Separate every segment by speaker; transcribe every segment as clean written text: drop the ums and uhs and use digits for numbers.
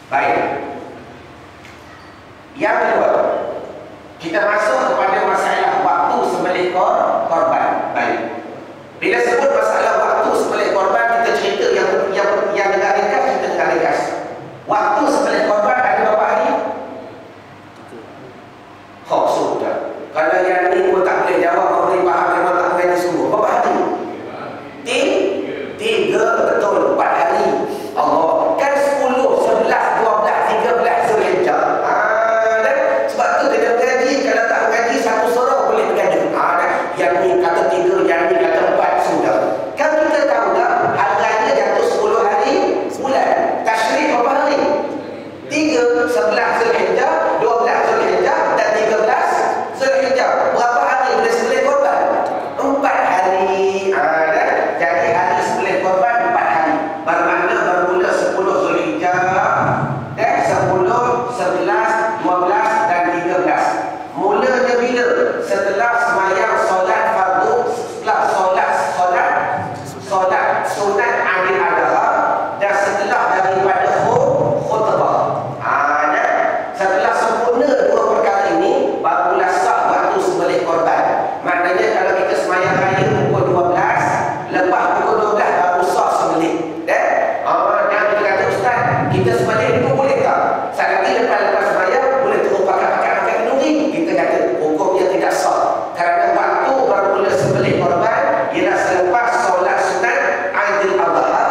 Speaker 1: Baik. Yang kedua, kita masuk kepada masalah waktu sembelih korban. Baik. Bila sebut masalah waktu sembelih korban, kita cerita yang dengar ringkas, kita dengar ringkas. Waktu sembelih korban ada berapa hari? Sudah. Kalau yang ni pun tak boleh jawab, memberi faham, memang tak mengaji sungguh. Berapa hari? Tiga, betul, 4 hari. Allah, kan 10, 11, 12, 13 Zulhijjah. Dan sebab tu kena mengaji. Kalau tak mengaji, satu surah boleh bergaduh. Yang ni kata 3, yang ni kata 4, sudah. Kan kita tahu tak, hari raya jatuh 10 hari bulan. Tasyrik berapa hari? 3, 11 Zulhijjah, 12 Zulhijjah dan 13 Zulhijjah. Berapa hari boleh sembelih korban? 4 hari. Jadi hari sembelih korban 4 hari. Bermakna bermula 10 Zulhijjah dan 10, 11, 12 dan 13. Mulanya bila? Setelah sembahyang solat fardu, setelah solat sunat Aidil Adha dan setelah daripada khutbah. Setelah sempurna dua perkara ini, barulah sah waktu sembelih korban. Maknanya kalau kita sembahyang raya pukul 12, lepas pukul 12 baru sah sembelih. Jangan kita kata, Ustaz, kita sembelih itu boleh tak? Sekali lepas sembahyang boleh terus pakai makan kenduri. Kita kata hukumnya tidak sah. Kerana waktu bermula sembelih korban ialah selepas solat sunat Aidil Adha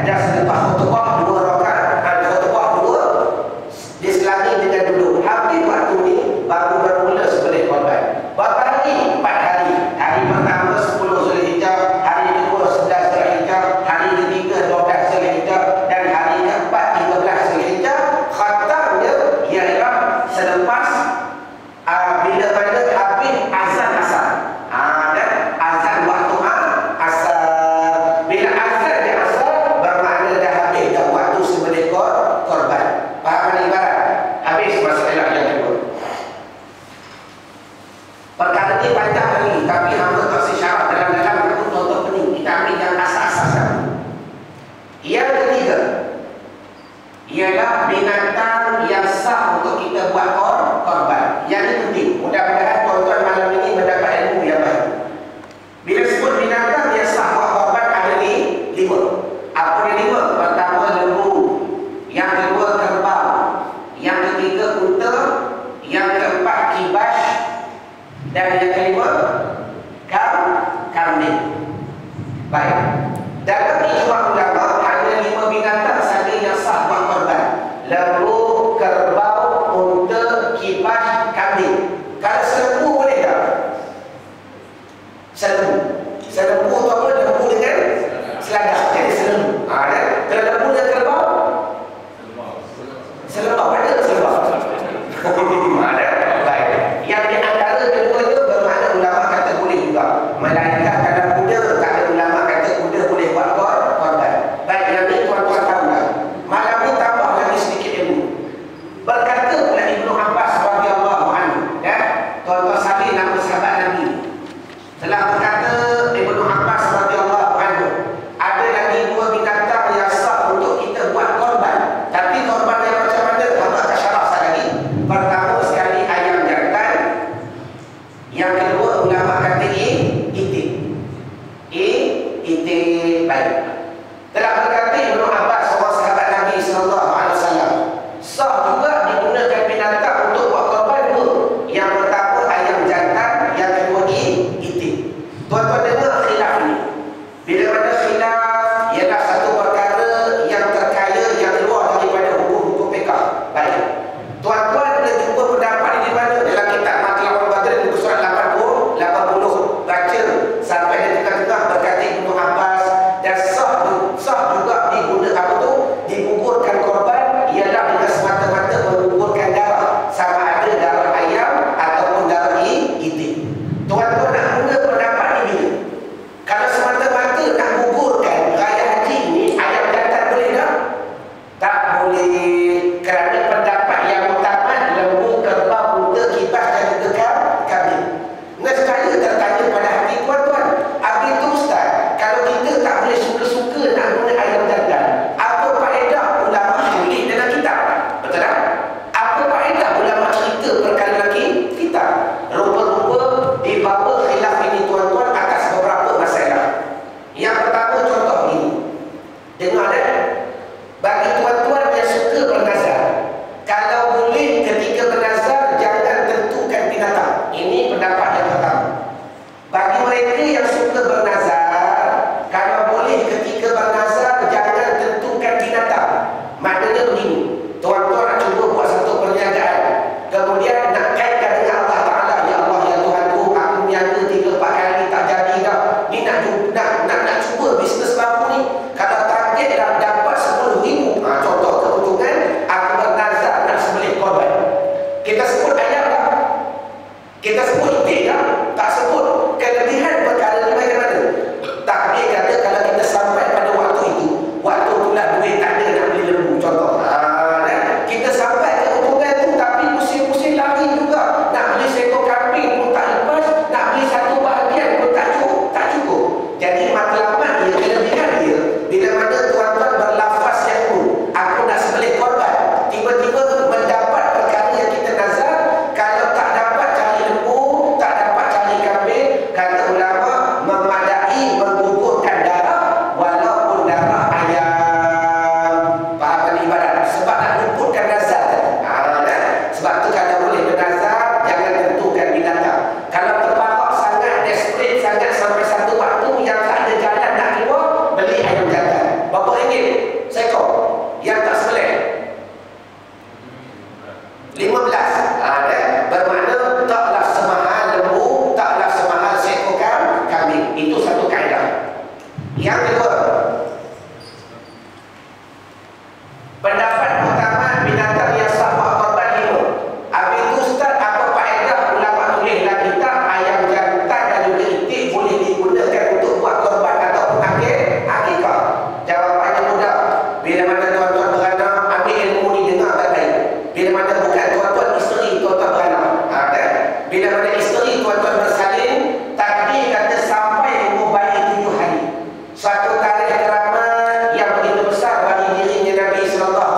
Speaker 1: dan selepas khutbah 2 rakaat, khutbah 2 diselangi dengan duduk. Habis waktu ni baru bermula sembelih korban. Berapa hari? 4 hari. Hari pertama 10 Zulhijjah, hari kedua 11 Zulhijjah, hari ketiga 12 Zulhijjah dan hari keempat 13 Zulhijjah. Khatamnya ialah selepas bila mana habis azan asar. Dan azan waktu asar. Bila azan dia asar, bermakna dah habis dah waktu sembelih korban. Faham ni ibarat? Habis masalah yang kedua. Perkara ni panjang lagi, tapi hamba tak syarat dalam-dalam aku tonton pening. Kita ambil yang asas-asas dulu. Yang ketiga ialah binatang yang sah untuk kita buat korban. Yang ini penting. Mudah-mudahan tuan-tuan malam ini mendapat ilmu yang baik. Bila sebut binatang yang sah buat korban, ada ni 5. Apa dia 5? Pertama lembu, yang kedua kerbau, yang ketiga unta, yang keempat kibas, dan yang kelima kambing. Baik. Dalam ijma' ulama ada 5 binatang saja yang sah buat korban. Lembu, kerbau, unta, kibas, kambing. Maknanya begini, tuan-tuan nak cuba buat satu perniagaan, kemudian nak kaitkan dengan Allah Ta'ala, ya Allah, ya Tuhanku, aku niaga 3-4 kali tak jadi dah, ni nak cuba bisnes baru ni, kalau target dah dapat 10,000, contoh keuntungan, aku bernazar nak sembelih korban. Kita sebut ayat tak? Kita sebut itik tak? Tak sebut. Kelebihan perkara ni bagaimana? Takbir kata kalau kita sampai pada waktu itu, waktu itulah duit tak ada nak beli lembu, contoh. Kita sampai keuntungan tu tapi pusing-pusing lari juga. Nak beli seekor kambing pun tak lepas, nak beli satu bahagian pun tak cukup. Jadi matlamat dia, kelebihan dia, bila mana tuan-tuan berlafaz yang aku nak sembelih korban, tiba-tiba mendapat perkara yang kita nazar. Kalau tak dapat cari lembu, tak dapat cari kambing, kata ulama memadai menggugurkan darah, walaupun darah ayam. Faham ibarat? Sebab nak luputkan nazar tadi. Sebab tu kalau boleh bernazar, jangan tentukan binatang. Kalau terpapak sangat, desperate sangat sampai satu waktu yang tak ada jalan nak keluar, beli ayam jantan. Berapa ringgit seekor? Yang tak sembelih 15. Bermakna taklah semahal lembu, taklah semahal seekor kambing. Itu satu kaedah. Yang kedua, pendapat pertama, binatang yang sah buat korban 5. Habis itu Ustaz, apa faedah ulama tulislah kitab ayam jantan dan juga itik boleh digunakan untuk buat korban ataupun akikah? Jawapannya mudah. Bila mana tuan-tuan beranak, ambil ilmu ni dengar baik-baik. Bila mana bukan tuan-tuan isteri, tuan-tuan beranak. Bila mana isteri tuan-tuan bersalin, takdir kata sampai umur bayi 7 hari. Suatu tarikh keramat yang begitu besar bagi dirinya Nabi SAW.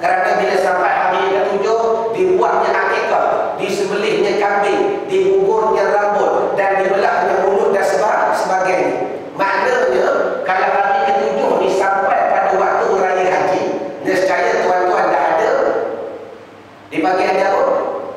Speaker 1: Kerana bila sampai hari ke-7, dibuatnya akikah, disembelihnya kambing, digugurnya rambut dan dibelahnya mulut dan sebagainya. Maknanya kalau hari ke-7 ni sampai pada waktu raya haji, nescaya tuan-tuan dah ada di bahagian jauh,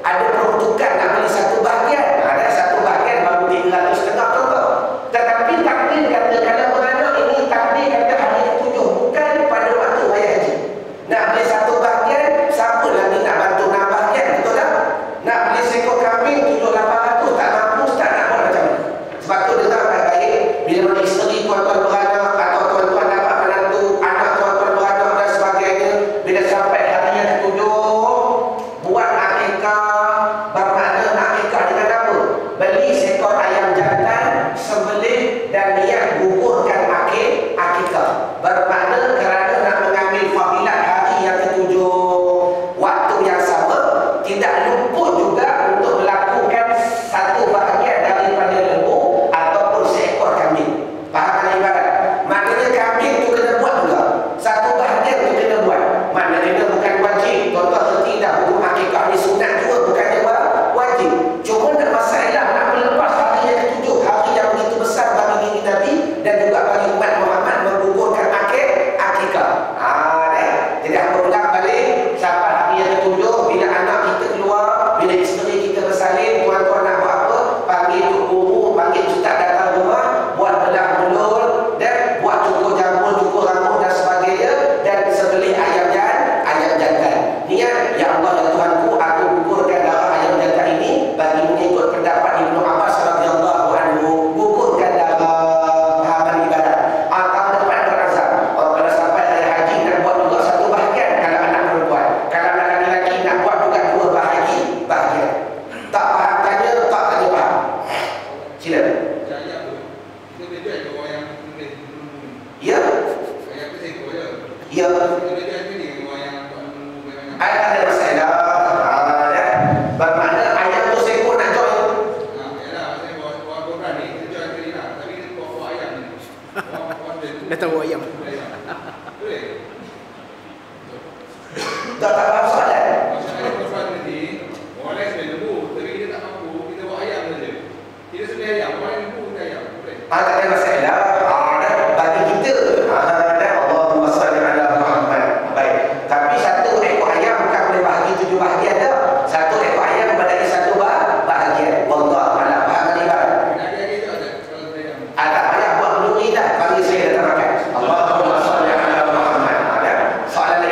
Speaker 1: ada peruntukan nak beli satu bahagian. Ada satu bahagian baru 300 contoh. Tetapi takdir kata kalau beranak ini, takdir kata hari ke-7 bukan pada waktu raya haji. Nak beli satu bahagian, siapa lagi nak bantu nak bahagian, betul tak? Nak beli seekor kambing 700-800, tak mampu, tak nak buat macam ni. Sebab tu dengar baik-baik, bila mana isteri tuan-tuan beranak atau tuan-tuan dapat menantu, anak tuan-tuan beranak dan sebagainya, bila sampai hari yang ke-7, buat akikah. Bermakna akikah dengan apa? Beli seekor ayam jantan, sembelih dan niat gugurkan akikah. Bermakna kerana nak mengambil fadilat hari yang ke-7, waktu yang sama, tidak luput juga untuk melakukan satu bahagian daripada lembu ataupun seekor kambing. Faham kan ibarat? Maknanya kambing tu kena buat juga, satu bahagian tu kena buat. Maknanya bukan wajib. Tuan-tuan kerti dah, hukum akikah ni sunat juga, bukannya wajib. Cuma nak masalah nak melepas hari yang ke-7, hari yang begitu besar bagi diri Nabi dan juga bagi umat Muhammad menggugurkan akikah. Jadi apa ulang balik, sampai hari yang ke-7, bila anak kita keluar, bila isteri kita bersalin, tuan-tuan nak buat apa? Panggil tuk guru, panggil ustaz datang rumah, buat belah mulut dan buat cukur jambul, cukur rambut dan sebagainya, dan sembelih ayam jantan. Niat, ya Allah, ya Tuhanku, aku gugurkan darah ayam jantan ini bagi mengikut pendapat Ibnu Abbas radhiyallahu anhu, gugurkan darah. Faham ibadat? Atau dapat berazam. Kalau sampai hari haji nak buat juga satu bahagian kalau anak perempuan. Kalau anak lelaki nak buat juga 2 bahagian. Tak faham tanya, tak tanya faham. Sila. Ya. Ya. Ayat tak ada masalah. Bermakna ayam tu seekor nak join.
Speaker 2: Dah tahu ayam.
Speaker 1: Tak faham soalan.
Speaker 3: Orang lain sebenarnya lembu, tapi kita tak mampu, kita buat ayam saja. Kita sebenarnya ayam, orang lain lembu, kita ayam. Boleh?
Speaker 1: Tak ada masalah. Bagi kita, Allahumma salli ala Muhammad. Baik. Tapi satu ekor ayam bukan boleh bahagi 7 bahagian dah. Satu ekor ayam berada 1 bahagian. Wallahu a'lam. Faham tak ibarat? Tak payah buat berduri dah. Bagi saya datang makan. Allahumma salli ala Muhammad. Soalan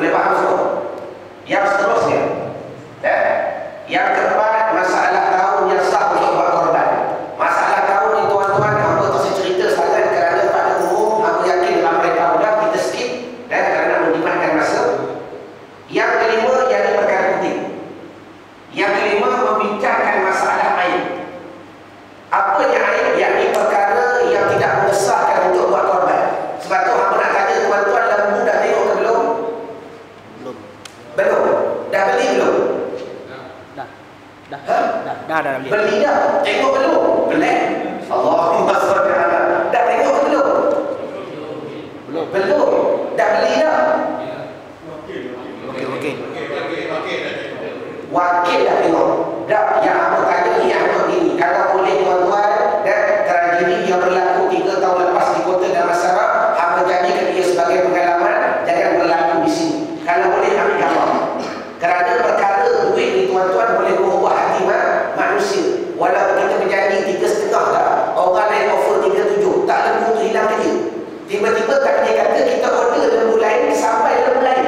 Speaker 1: Boleh faham semua? Yang seterusnya, yang keempat, masalah tahun yang sah untuk buat korban. Masalah tahun ni tuan-tuan, apa tak saya cerita sangat kerana pada umum aku yakin ramai tahu dah, kita skip kerana menjimatkan masa. Yang kelima, yang ini perkara penting. Yang kelima, membincangkan masalah aib. Apa yang aib? Yang ini perkara yang tidak mengesahkan untuk buat korban. Sebab tu aku nak tanya tuan-tuan, lembu dah tengok ke belum? Belum. Dah beli belum?
Speaker 2: Dah beli.
Speaker 1: Beli dah. Tengok belum? Belum. Allahumma shalli ala. Dah tengok ke belum? Belum. Dah beli dah.
Speaker 2: Okey.
Speaker 1: Wakil dah tengok. Dah, yang apa tanya ni apa ni. Kalau boleh tuan-tuan, tragedi yang berlaku 3 tahun lepas di Kota Damansara, hamba jadikan ia sebagai pengalaman, jangan berlaku di sini. Kalau boleh ambil gambar. Kerana perkara duit ni tuan-tuan boleh mengubah hati manusia. Walaupun kita berjanji 3,5 lah, orang lain offer 37, tak lembu tu hilang kerja. Tiba-tiba takdir kata kita order lembu lain, sampai lembu lain.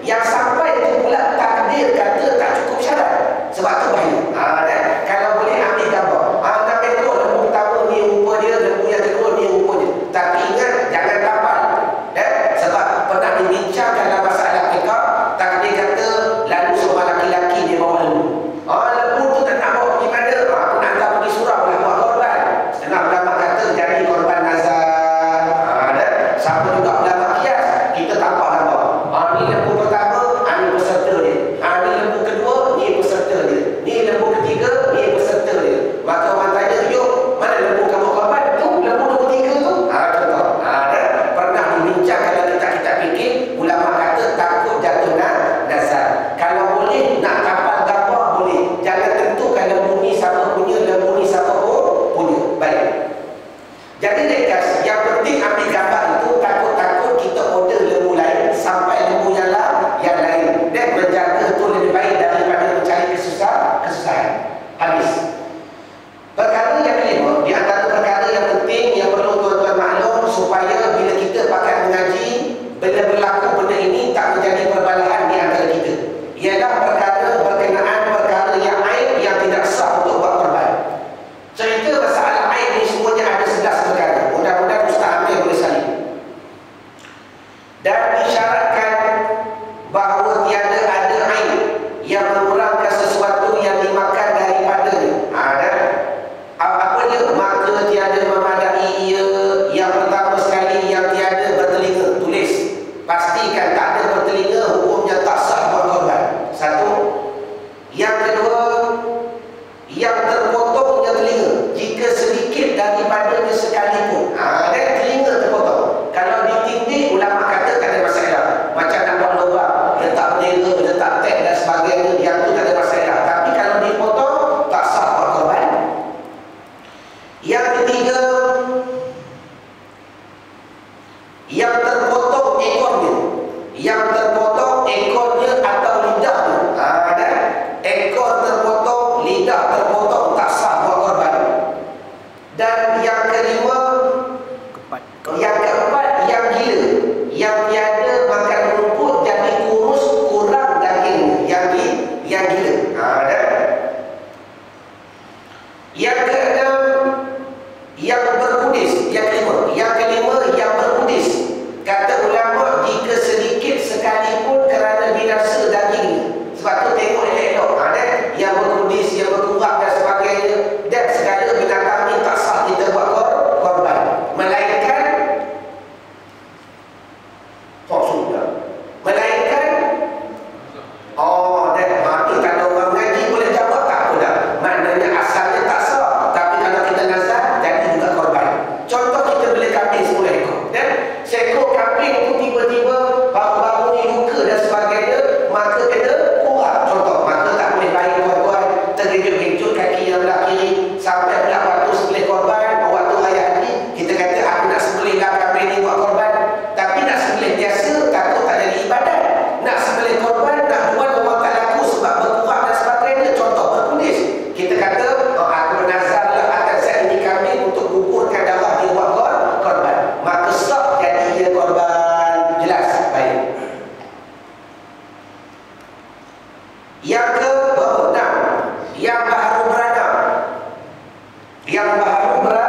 Speaker 1: Yang sampai tu pula takdir kata tak cukup syarat. Sebab tu bahaya. Kalau boleh ambil gambar. Nak tengok lembu pertama ni rupa dia, lembu yang kedua ni rupa dia. Tapi ingat, jangan tapal. Sebab pernah dibincangkan dalam masalah fikah, takdir kata lalu seorang laki-laki dia bawa lembu. Lembu tu tak nak bawa pergi mana? Aku nak hantar pergi surau lah buat korban. Setengah ulama kata jadi korban nazar. Sama juga ulama kias. Kita tampak gambar. Ni lembu pertama, ni peserta dia. Ni lembu kedua, ni peserta dia. Ni lembu ketiga, ni peserta dia. Maka orang tanya, yuk, mana lembu kamu korban? Tu, lembu nombor 3 tu. Contoh. Pernah dibincangkan dalam kitab-kitab fikih, ulama kata takut jatuh nazar. Kalau boleh, nak kapal gambar boleh. Jangan tentukan lembu ni siapa punya, lembu ni siapa punya. Baik. Jadi dekat, yang penting ambil gambar itu, takut-takut kita order lembu lain sampai lembu yang lain. Dan menjaga itu lebih baik daripada mencari kesusahan. Habis. Perkara yang kelima, di antara perkara yang penting yang perlu tuan-tuan maklum supaya bila kita pakai mengaji, bila berlaku benda ini tak menjadi perbalahan di antara kita. Ialah perkara berkenaan perkara yang aib yang tidak sah untuk buat korban. Cerita masalah aib ni semuanya ada 11 perkara. Mudah-mudahan Ustaz Amir boleh salin. Dan disyaratkan bahawa tiada ada aib yang mengurangkan sesuatu yang dimakan daripadanya. Apa dia? Maka tiada memadai ia. Yang pertama sekali, yang tiada bertelinga. Tulis. Pastikan tak ada bertelinga, hukumnya tak sah buat korban. Satu. Yang kedua, yang terpotongnya telinga. Jika sedikit daripadanya sekalipun. Dan telinga terpotong. Kalau ditindik, ulama kata tak ada masalah. Macam nak buat lubang, letak bendera, letak tag dan sebagainya, yang tu tak ada masalah. Tapi kalau dipotong, tak sah buat korban. Yang ketiga, yang terpotong ekornya. Yang terpotong ekornya atau lidahnya. Dan ekor terpotong, lidah terpotong, tak sah buat korban. Dan yang kelima, yang keempat, yang gila. Yang tiada makan rumput jadi kurus, kurang dagingnya. Yang gila. Yang keenam, yang berkudis. Yang kelima, yang berkudis. Kata ulama, jika sedikit sekalipun kerana dirasa dagingnya. Sebab tu tengok elok-elok. Yang berkudis, yang berkurak dan sebagainya. Dan segala binatang ni tak sah kita buat korban. Melainkan melainkan dan ni kalau orang mengaji boleh jawab tak apa dah. Maknanya asalnya tak sah. Tapi kalau kita nazar, jadi juga korban. Contoh kita beli kambing 10 ekor. Dan seekor kambing tu tiba-tiba baru-baru ni luka dan sebagainya, maka kena kurang. Contoh, maka tak boleh baik tuan-tuan tergejut-gejut kaki yang belah kiri sampai pula waktu sembelih korban, waktu ayah ni kita kata aku nak sembelih lah kambing ni buat korban. Tapi nak sembelih biasa takut tak jadi ibadat. Nak sembelih korban, nak buat orang tak laku sebab berkurang dan sebagainya. Contoh berkudis, kita kata aku bernazar lah akan set ini kambing untuk gugurkan darah dia buat korban. Maka sah jadi dia korban. Jelas? Baik. Yang baru beranak. Yang baru beranak